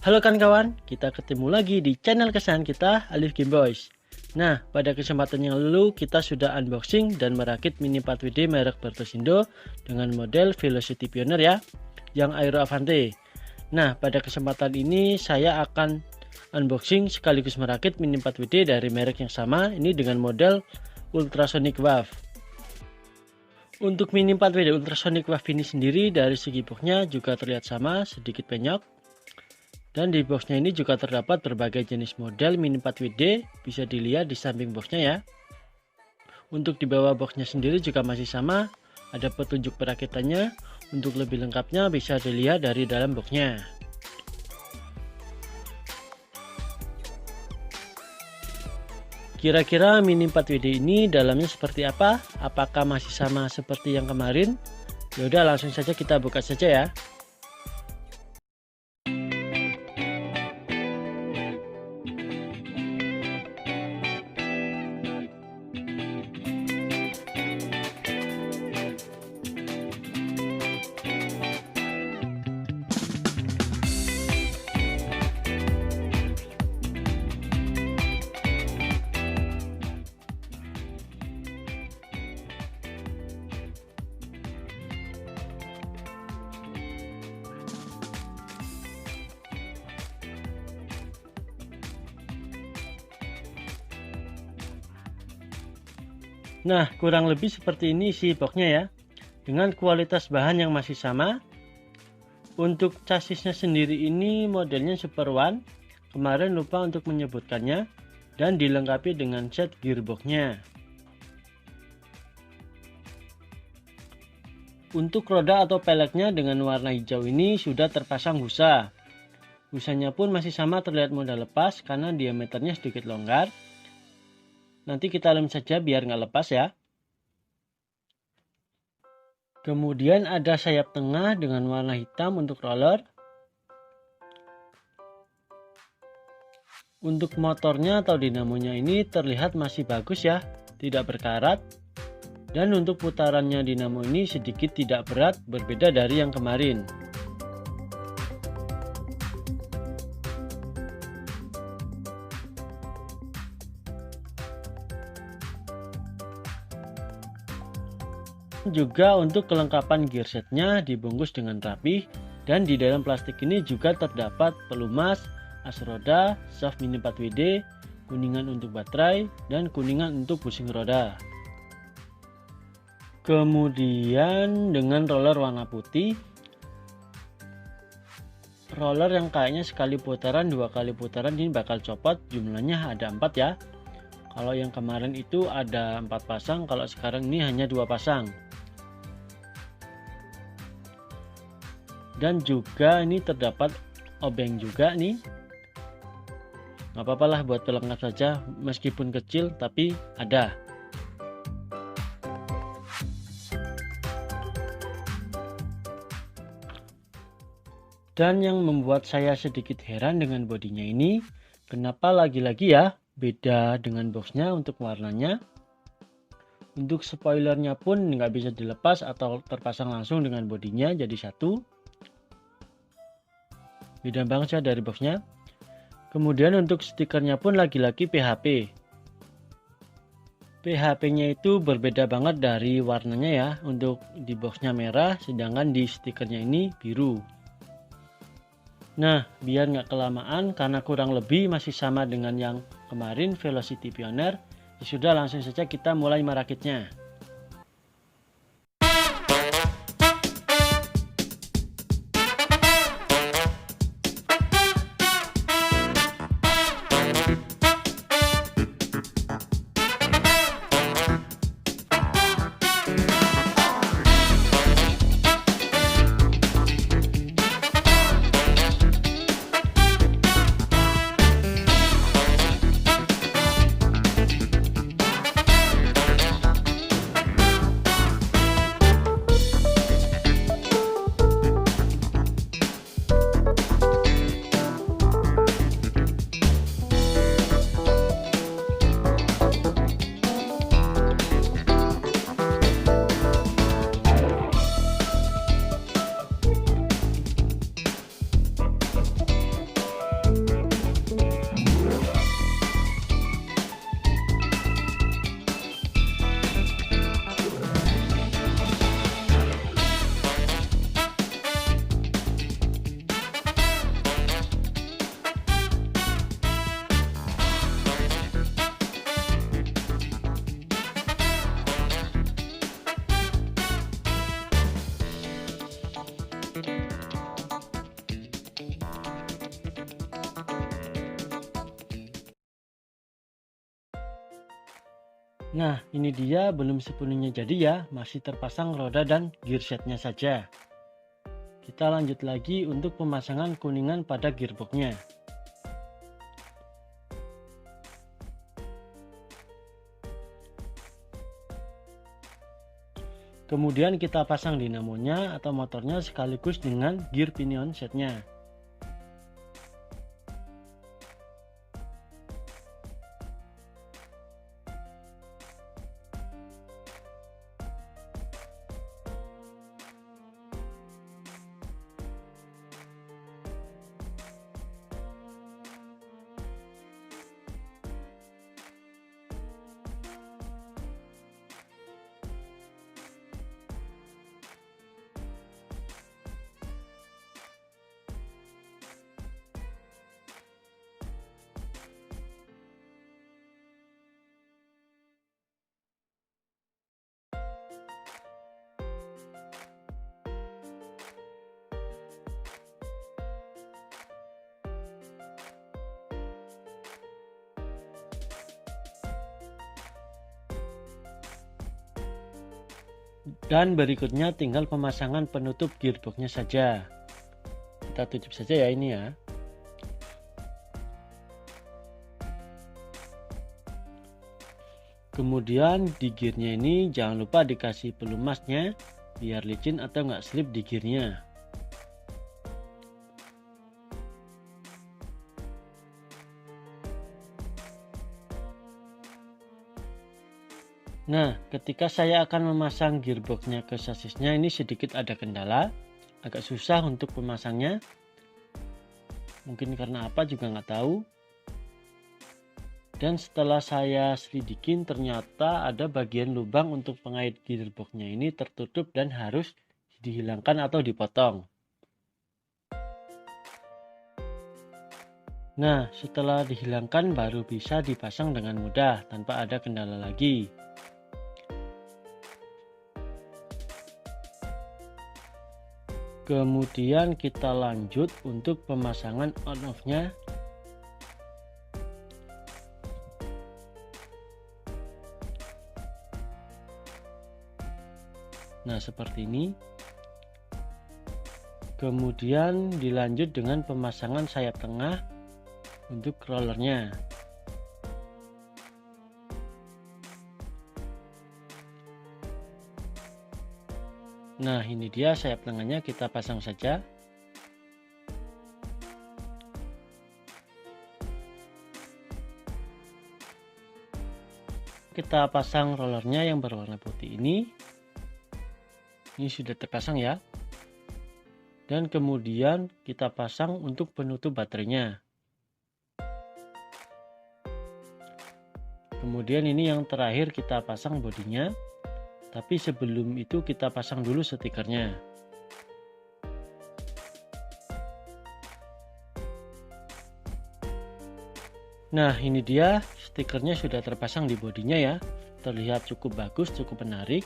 Halo kawan-kawan, kita ketemu lagi di channel kesayangan kita, Alif Game Boys. Nah, pada kesempatan yang lalu kita sudah unboxing dan merakit Mini 4WD merek Bertosindo dengan model Velocity Pioneer ya, yang Aero Avante. Nah, pada kesempatan ini saya akan unboxing sekaligus merakit Mini 4WD dari merek yang sama, ini dengan model Ultrasonic Wave. Untuk Mini 4WD Ultrasonic Wave ini sendiri dari segi boxnya juga terlihat sama, sedikit penyok. Dan di boxnya ini juga terdapat berbagai jenis model Mini 4WD, bisa dilihat di samping boxnya ya. Untuk di bawah boxnya sendiri juga masih sama, ada petunjuk perakitannya. Untuk lebih lengkapnya bisa dilihat dari dalam boxnya. Kira-kira Mini 4WD ini dalamnya seperti apa? Apakah masih sama seperti yang kemarin? Yaudah, langsung saja kita buka saja ya. Nah, kurang lebih seperti ini isi boxnya ya, dengan kualitas bahan yang masih sama. Untuk chassisnya sendiri ini modelnya Super One, kemarin lupa untuk menyebutkannya, dan dilengkapi dengan set gearboxnya. Untuk roda atau peleknya dengan warna hijau ini sudah terpasang busa. Busanya pun masih sama, terlihat mudah lepas karena diameternya sedikit longgar. Nanti kita lem saja biar nggak lepas ya. Kemudian ada sayap tengah dengan warna hitam untuk roller. Untuk motornya atau dinamonya ini terlihat masih bagus ya, tidak berkarat. Dan untuk putarannya dinamo ini sedikit tidak berat, berbeda dari yang kemarin. Juga untuk kelengkapan gearsetnya dibungkus dengan rapi, dan di dalam plastik ini juga terdapat pelumas, as roda, shaft Mini 4WD, kuningan untuk baterai, dan kuningan untuk busing roda. Kemudian dengan roller warna putih, roller yang kayaknya sekali putaran, dua kali putaran ini bakal copot, jumlahnya ada 4 ya. Kalau yang kemarin itu ada 4 pasang, kalau sekarang ini hanya 2 pasang. Dan juga ini terdapat obeng juga nih. Nggak apa-apa lah buat pelengkap saja, meskipun kecil tapi ada. Dan yang membuat saya sedikit heran dengan bodinya ini, kenapa lagi-lagi ya beda dengan boxnya untuk warnanya. Untuk spoilernya pun nggak bisa dilepas atau terpasang langsung dengan bodinya jadi satu. Beda banget ya dari boxnya. Kemudian untuk stikernya pun lagi-lagi PHP. PHP-nya itu berbeda banget dari warnanya ya. Untuk di boxnya merah, sedangkan di stikernya ini biru. Nah, biar nggak kelamaan karena kurang lebih masih sama dengan yang kemarin Velocity Pioneer, ya sudah langsung saja kita mulai merakitnya. Nah, ini dia belum sepenuhnya jadi ya, masih terpasang roda dan gear setnya saja. Kita lanjut lagi untuk pemasangan kuningan pada gearboxnya. Kemudian kita pasang dinamonya atau motornya sekaligus dengan gear pinion setnya. Dan berikutnya tinggal pemasangan penutup gearboxnya saja. Kita tutup saja ya ini ya. Kemudian di gearnya ini jangan lupa dikasih pelumasnya biar licin atau nggak slip di gearnya. Nah, ketika saya akan memasang gearboxnya ke sasisnya ini sedikit ada kendala, agak susah untuk memasangnya. Mungkin karena apa juga nggak tahu. Dan setelah saya selidikin ternyata ada bagian lubang untuk pengait gearboxnya ini tertutup dan harus dihilangkan atau dipotong. Nah, setelah dihilangkan baru bisa dipasang dengan mudah tanpa ada kendala lagi. Kemudian kita lanjut untuk pemasangan on off-nya. Nah, seperti ini. Kemudian dilanjut dengan pemasangan sayap tengah untuk rollernya. Nah, ini dia sayap tengahnya, kita pasang saja. Kita pasang rollernya yang berwarna putih ini. Ini sudah terpasang ya. Dan kemudian kita pasang untuk penutup baterainya. Kemudian ini yang terakhir kita pasang bodinya. Tapi sebelum itu kita pasang dulu stikernya. Nah, ini dia stikernya sudah terpasang di bodinya ya. Terlihat cukup bagus, cukup menarik.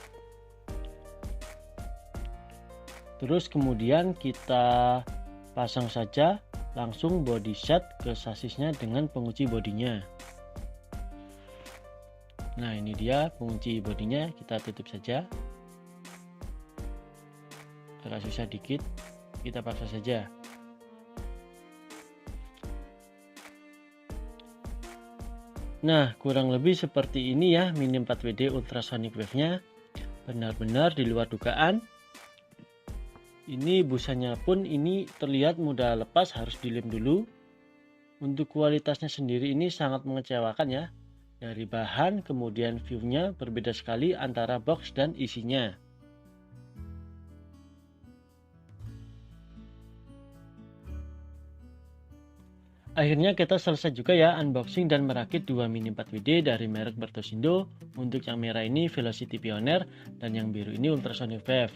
Terus kemudian kita pasang saja langsung body set ke sasisnya dengan pengunci bodinya. Nah, ini dia pengunci bodinya, kita tutup saja. Agak susah dikit, kita paksa saja. Nah, kurang lebih seperti ini ya Mini 4WD ultrasonic wave-nya. Benar-benar di luar dugaan. Ini busanya pun ini terlihat mudah lepas, harus dilem dulu. Untuk kualitasnya sendiri ini sangat mengecewakan ya. Dari bahan kemudian view-nya berbeda sekali antara box dan isinya. Akhirnya kita selesai juga ya unboxing dan merakit dua Mini 4WD dari merek Bertosindo. Untuk yang merah ini Velocity Pioneer dan yang biru ini Ultrasonic Wave.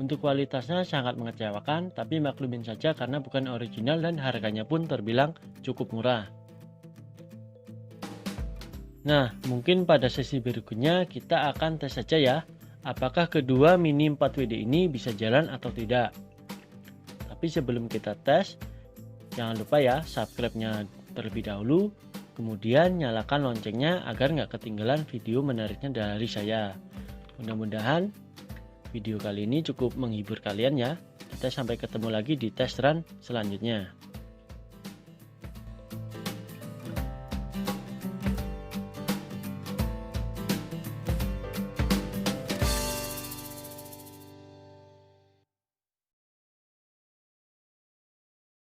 Untuk kualitasnya sangat mengecewakan, tapi maklumin saja karena bukan original dan harganya pun terbilang cukup murah. Nah, mungkin pada sesi berikutnya kita akan tes saja ya, apakah kedua Mini 4WD ini bisa jalan atau tidak. Tapi sebelum kita tes, jangan lupa ya subscribe-nya terlebih dahulu, Kemudian nyalakan loncengnya agar nggak ketinggalan video menariknya dari saya. Mudah-mudahan video kali ini cukup menghibur kalian ya. Kita sampai ketemu lagi di test run selanjutnya.